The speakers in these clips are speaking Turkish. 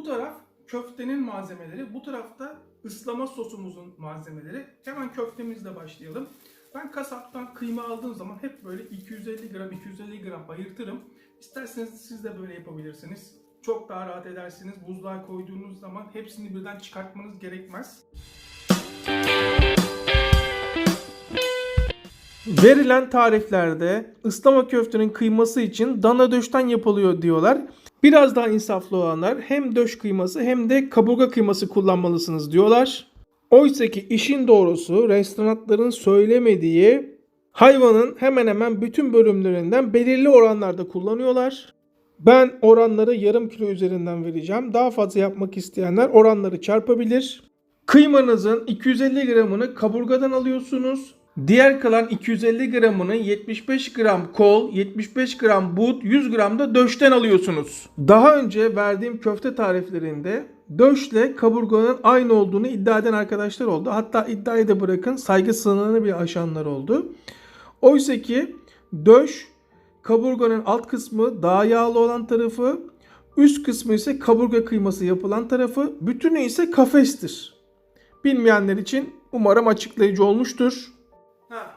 Bu taraf köftenin malzemeleri, bu tarafta ıslama sosumuzun malzemeleri. Hemen köftemizle başlayalım. Ben kasaptan kıyma aldığım zaman hep böyle 250 gram ayırtırım. İsterseniz siz de böyle yapabilirsiniz. Çok daha rahat edersiniz. Buzluğa koyduğunuz zaman hepsini birden çıkartmanız gerekmez. Verilen tariflerde ıslama köftenin kıyması için dana döşten yapılıyor diyorlar. Biraz daha insaflı olanlar hem döş kıyması hem de kaburga kıyması kullanmalısınız diyorlar. Oysa ki işin doğrusu restoranların söylemediği hayvanın hemen hemen bütün bölümlerinden belirli oranlarda kullanıyorlar. Ben oranları yarım kilo üzerinden vereceğim. Daha fazla yapmak isteyenler oranları çarpabilir. Kıymanızın 250 gramını kaburgadan alıyorsunuz. Diğer kalan 250 gramını 75 gram kol, 75 gram but, 100 gram da döşten alıyorsunuz. Daha önce verdiğim köfte tariflerinde döşle kaburganın aynı olduğunu iddia eden arkadaşlar oldu. Hatta iddiayı da bırakın, saygı sınırını bile aşanlar oldu. Oysa ki döş kaburganın alt kısmı daha yağlı olan tarafı, üst kısmı ise kaburga kıyması yapılan tarafı, bütünü ise kafestir. Bilmeyenler için umarım açıklayıcı olmuştur.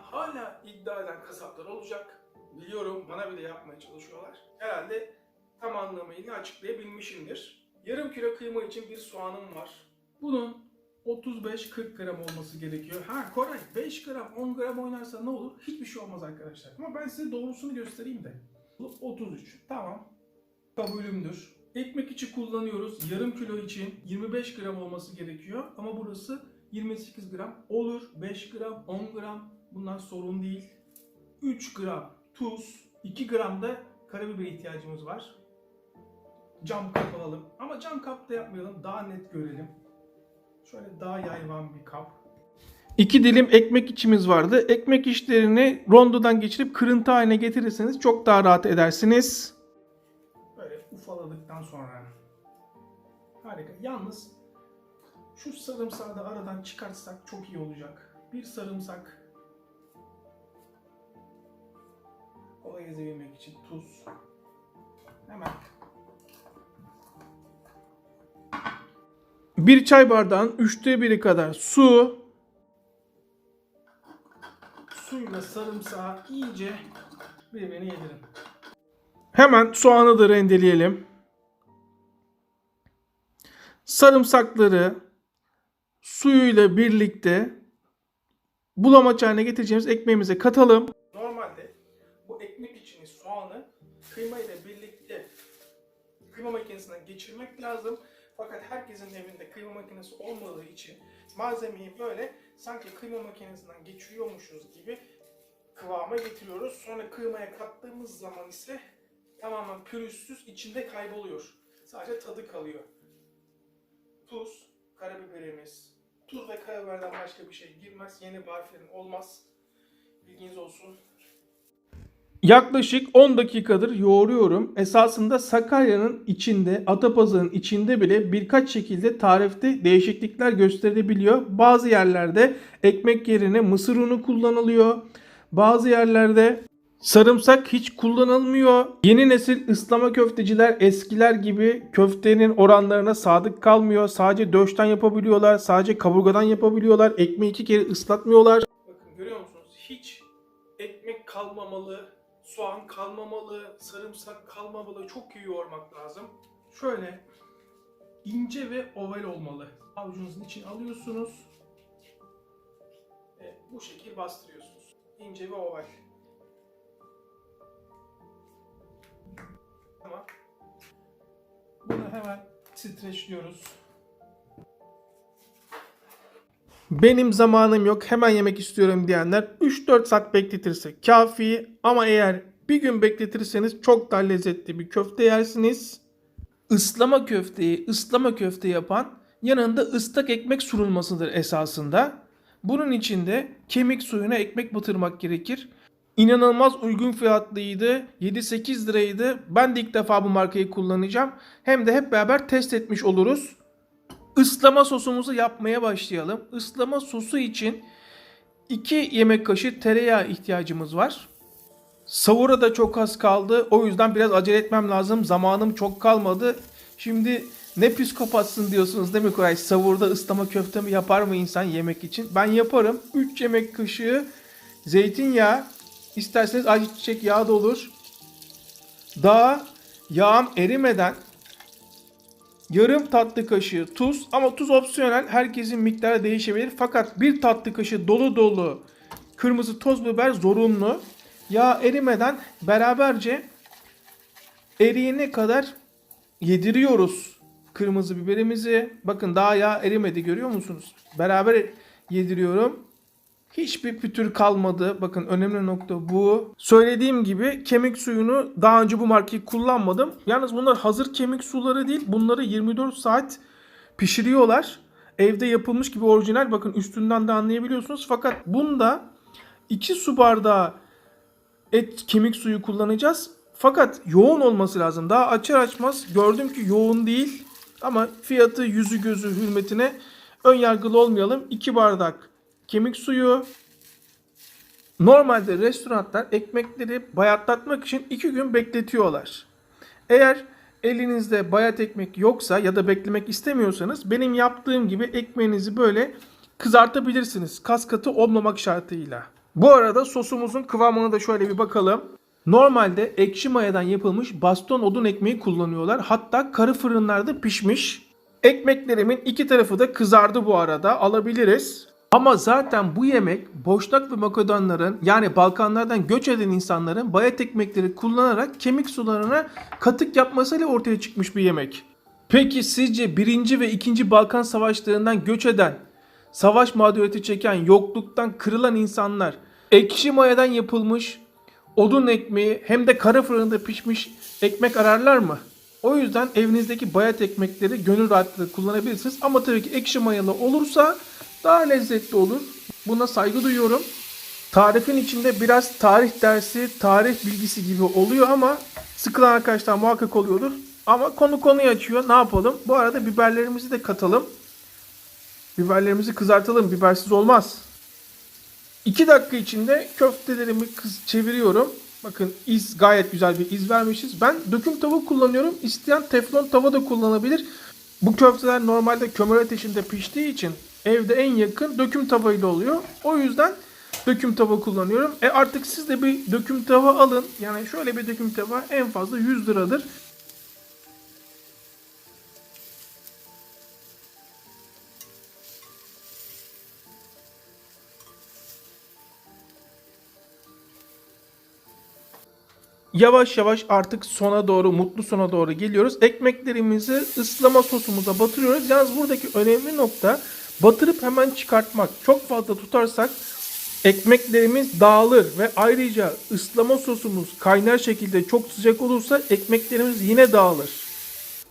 Hala iddia eden kasaplar olacak. Biliyorum, bana bile yapmaya çalışıyorlar. Herhalde tam anlamıyla açıklayabilmişimdir. Yarım kilo kıyma için bir soğanım var. Bunun 35-40 gram olması gerekiyor. Koray 5 gram 10 gram oynarsa ne olur? Hiçbir şey olmaz arkadaşlar. Ama ben size doğrusunu göstereyim de. 33. Tamam. Kabulümdür. Ekmek içi kullanıyoruz. Yarım kilo için 25 gram olması gerekiyor. Ama burası 28 gram. Olur. 5 gram 10 gram. Bunlar sorun değil. 3 gram tuz. 2 gram da karabiber ihtiyacımız var. Cam kap alalım. Ama cam kapta yapmayalım. Daha net görelim. Şöyle daha yayvan bir kap. 2 dilim ekmek içimiz vardı. Ekmek içlerini rondodan geçirip kırıntı haline getirirseniz çok daha rahat edersiniz. Böyle ufaladıktan sonra. Harika. Yalnız şu sarımsağı da aradan çıkartsak çok iyi olacak. Bir sarımsak. Kolay ezebilmek için tuz. Hemen. Bir çay bardağın 1/3 kadar su. Suyla sarımsağı iyice birbirine yedirin. Hemen soğanı da rendeleyelim. Sarımsakları suyuyla birlikte bulamaç haline getireceğimiz ekmeğimize katalım. Normalde bu ekmek içini soğanı kıyma ile birlikte kıyma makinesinden geçirmek lazım. Fakat herkesin evinde kıyma makinesi olmadığı için malzemeyi böyle sanki kıyma makinesinden geçiriyormuşuz gibi kıvama getiriyoruz. Sonra kıymaya kattığımız zaman ise tamamen pürüzsüz içinde kayboluyor. Sadece tadı kalıyor. Tuz, karabiberimiz. Tuz ve karabiberden başka bir şey girmez. Yeni baharatlerin olmaz. Bilginiz olsun. Yaklaşık 10 dakikadır yoğuruyorum. Esasında Sakarya'nın içinde, Atapazarı'nın içinde bile birkaç şekilde tarifte değişiklikler gösterilebiliyor. Bazı yerlerde ekmek yerine mısır unu kullanılıyor. Bazı yerlerde sarımsak hiç kullanılmıyor. Yeni nesil ıslama köfteciler eskiler gibi köftenin oranlarına sadık kalmıyor. Sadece döşten yapabiliyorlar. Sadece kaburgadan yapabiliyorlar. Ekmeği 2 kere ıslatmıyorlar. Bakın görüyor musunuz? Hiç ekmek kalmamalı. Soğan kalmamalı, sarımsak kalmamalı. Çok iyi yoğurmak lazım. Şöyle ince ve oval olmalı. Avucunuzun içine alıyorsunuz. Ve bu şekil bastırıyorsunuz. İnce ve oval. Tamam. Bunu hemen streçliyoruz. Benim zamanım yok, hemen yemek istiyorum diyenler 3-4 saat bekletirse kafi. Ama eğer bir gün bekletirseniz çok daha lezzetli bir köfte yersiniz. Islama köfteyi ıslama köfte yapan yanında ıslak ekmek sunulmasıdır esasında. Bunun için de kemik suyuna ekmek batırmak gerekir. İnanılmaz uygun fiyatlıydı. 7-8 liraydı. Ben de ilk defa bu markayı kullanacağım. Hem de hep beraber test etmiş oluruz. Islama sosumuzu yapmaya başlayalım. Islama sosu için 2 yemek kaşığı tereyağı ihtiyacımız var. Sahura da çok az kaldı. O yüzden biraz acele etmem lazım. Zamanım çok kalmadı. Şimdi Ne psikopatsın diyorsunuz değil mi Koray? Savurda ıslama köfte mi yapar mı insan yemek için? Ben yaparım. 3 yemek kaşığı zeytinyağı. İsterseniz ayçiçek yağı da olur. Daha yağım erimeden yarım tatlı kaşığı tuz, ama tuz opsiyonel, herkesin miktarı değişebilir. Fakat bir tatlı kaşığı dolu dolu kırmızı toz biber zorunlu. Yağ erimeden beraberce eriyene kadar yediriyoruz kırmızı biberimizi. Bakın daha yağ erimedi, görüyor musunuz? Beraber yediriyorum. Hiçbir pütür kalmadı. Bakın önemli nokta bu. Söylediğim gibi kemik suyunu daha önce bu markayı kullanmadım. Yalnız bunlar hazır kemik suları değil. Bunları 24 saat pişiriyorlar. Evde yapılmış gibi orijinal. Bakın üstünden de anlayabiliyorsunuz. Fakat bunda 2 su bardağı kemik suyu kullanacağız. Fakat yoğun olması lazım. Daha açar açmaz gördüm ki yoğun değil. Ama fiyatı yüzü gözü hürmetine ön yargılı olmayalım. 2 bardak kemik suyu. Normalde restoranlar ekmekleri bayatlatmak için 2 gün bekletiyorlar. Eğer elinizde bayat ekmek yoksa ya da beklemek istemiyorsanız benim yaptığım gibi ekmeğinizi böyle kızartabilirsiniz. Kas katı olmamak şartıyla. Bu arada sosumuzun kıvamına da şöyle bir bakalım. Normalde ekşi mayadan yapılmış baston odun ekmeği kullanıyorlar. Hatta karı fırınlarda pişmiş. Ekmeklerimin 2 tarafı da kızardı bu arada. Alabiliriz. Ama zaten bu yemek Boşnak ve Makedonların, yani Balkanlardan göç eden insanların bayat ekmekleri kullanarak kemik sularına katık yapmasıyla ortaya çıkmış bir yemek. Peki sizce 1. ve 2. Balkan savaşlarından göç eden, savaş mağduriyeti çeken, yokluktan kırılan insanlar ekşi mayadan yapılmış odun ekmeği hem de kara fırında pişmiş ekmek ararlar mı? O yüzden evinizdeki bayat ekmekleri gönül rahatlığı kullanabilirsiniz. Ama tabii ki ekşi mayalı olursa daha lezzetli olur. Buna saygı duyuyorum. Tarifin içinde biraz tarih dersi, tarih bilgisi gibi oluyor ama sıkılan arkadaşlar muhakkak oluyordur. Ama konu konuyu açıyor. Ne yapalım? Bu arada biberlerimizi de katalım. Biberlerimizi kızartalım. Bibersiz olmaz. 2 dakika içinde köftelerimi çeviriyorum. Bakın gayet güzel bir iz vermişiz. Ben döküm tava kullanıyorum. İsteyen teflon tava da kullanabilir. Bu köfteler normalde kömür ateşinde piştiği için evde en yakın döküm tavayla oluyor. O yüzden döküm tava kullanıyorum. Artık siz de bir döküm tava alın. Yani şöyle bir döküm tava en fazla 100 liradır. Yavaş yavaş artık sona doğru, mutlu sona doğru geliyoruz. Ekmeklerimizi ıslama sosumuza batırıyoruz. Yalnız buradaki önemli nokta batırıp hemen çıkartmak. Çok fazla tutarsak ekmeklerimiz dağılır ve ayrıca ıslama sosumuz kaynar şekilde çok sıcak olursa ekmeklerimiz yine dağılır.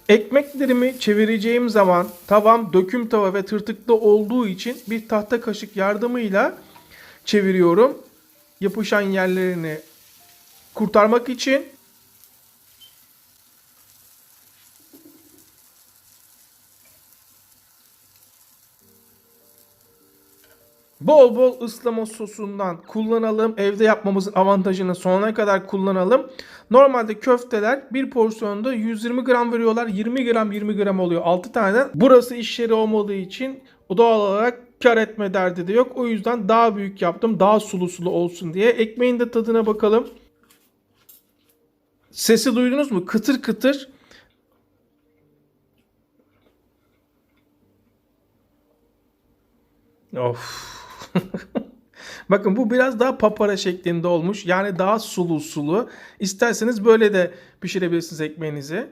Ekmeklerimi çevireceğim zaman tavam döküm tava ve tırtıklı olduğu için bir tahta kaşık yardımıyla çeviriyorum. Yapışan yerlerini kurtarmak için. Bol bol ıslama sosundan kullanalım. Evde yapmamızın avantajını sonuna kadar kullanalım. Normalde köfteler bir porsiyonda 120 gram veriyorlar. 20 gram 20 gram oluyor 6 tane. Burası iş yeri olmadığı için doğal olarak kar etme derdi de yok. O yüzden daha büyük yaptım. Daha sulu sulu olsun diye. Ekmeğin de tadına bakalım. Sesi duydunuz mu? Kıtır kıtır. Of. Bakın bu biraz daha papara şeklinde olmuş. Yani daha sulu sulu. İsterseniz böyle de pişirebilirsiniz ekmeğinizi.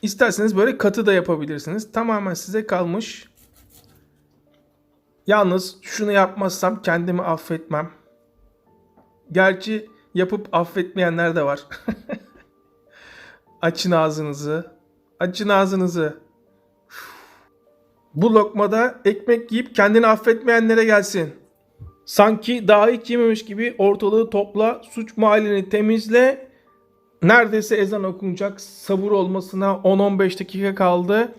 İsterseniz böyle katı da yapabilirsiniz. Tamamen size kalmış. Yalnız şunu yapmazsam kendimi affetmem. Gerçi yapıp affetmeyenler de var. Açın ağzınızı. Açın ağzınızı. Bu lokmada ekmek yiyip kendini affetmeyenlere gelsin. Sanki daha hiç yememiş gibi ortalığı topla, suç mahallini temizle. Neredeyse ezan okunacak. Sabır olmasına 10-15 dakika kaldı.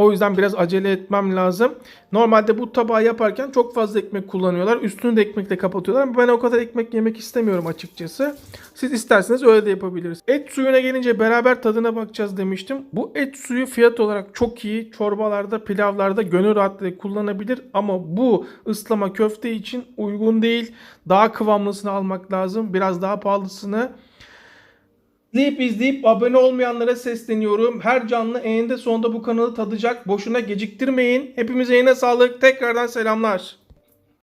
O yüzden biraz acele etmem lazım. Normalde bu tabağı yaparken çok fazla ekmek kullanıyorlar. Üstünü de ekmekle kapatıyorlar. Ama ben o kadar ekmek yemek istemiyorum açıkçası. Siz isterseniz öyle de yapabiliriz. Et suyuna gelince beraber tadına bakacağız demiştim. Bu et suyu fiyat olarak çok iyi. Çorbalarda, pilavlarda gönül rahatlığıyla kullanabilir. Ama bu ıslama köfte için uygun değil. Daha kıvamlısını almak lazım. Biraz daha pahalısını. İzleyip abone olmayanlara sesleniyorum. Her canlı eninde sonunda bu kanalı tadacak. Boşuna geciktirmeyin. Hepimize yine sağlık. Tekrardan selamlar.